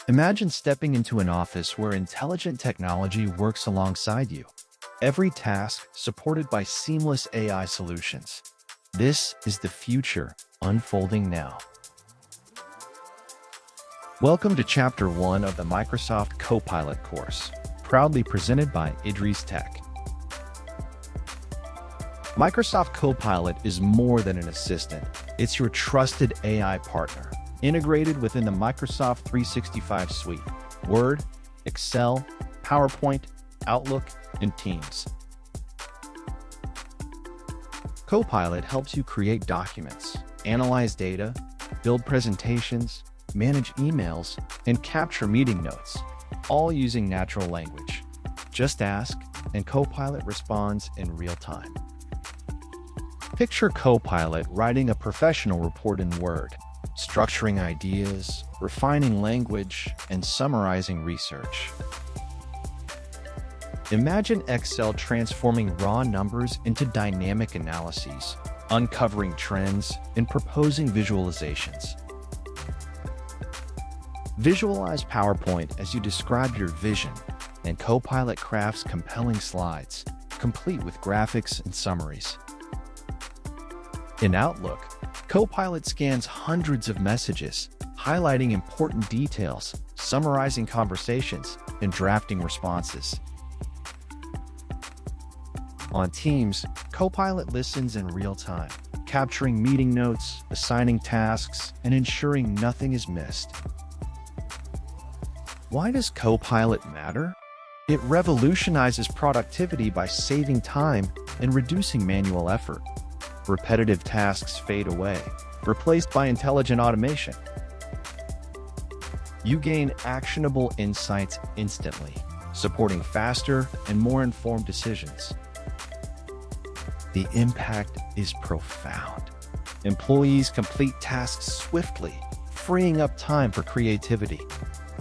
Imagine stepping into an office where intelligent technology works alongside you. Every task supported by seamless AI solutions. This is the future unfolding now. Welcome to Chapter 1 of the Microsoft Copilot course, proudly presented by Idris Tech. Microsoft Copilot is more than an assistant. It's your trusted AI partner, integrated within the Microsoft 365 suite: Word, Excel, PowerPoint, Outlook, and Teams. Copilot helps you create documents, analyze data, build presentations, manage emails, and capture meeting notes, all using natural language. Just ask, and Copilot responds in real time. Picture Copilot writing a professional report in Word, structuring ideas, refining language, and summarizing research. Imagine Excel transforming raw numbers into dynamic analyses, uncovering trends, and proposing visualizations. Visualize PowerPoint as you describe your vision, and Copilot crafts compelling slides, complete with graphics and summaries. In Outlook, Copilot scans hundreds of messages, highlighting important details, summarizing conversations, and drafting responses. On Teams, Copilot listens in real time, capturing meeting notes, assigning tasks, and ensuring nothing is missed. Why does Copilot matter? It revolutionizes productivity by saving time and reducing manual effort. Repetitive tasks fade away, replaced by intelligent automation. You gain actionable insights instantly, supporting faster and more informed decisions. The impact is profound. Employees complete tasks swiftly, freeing up time for creativity.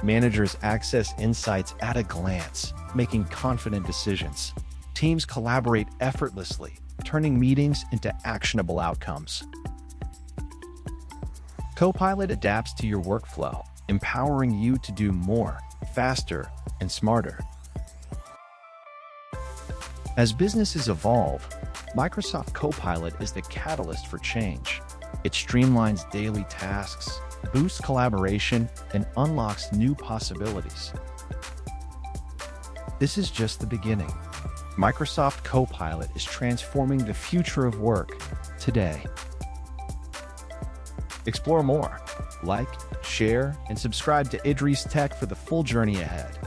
Managers access insights at a glance, making confident decisions. Teams collaborate effortlessly, turning meetings into actionable outcomes. Copilot adapts to your workflow, empowering you to do more, faster, and smarter. As businesses evolve, Microsoft Copilot is the catalyst for change. It streamlines daily tasks, boosts collaboration, and unlocks new possibilities. This is just the beginning. Microsoft Copilot is transforming the future of work today. Explore more. Like, share, and subscribe to Idris Tech for the full journey ahead.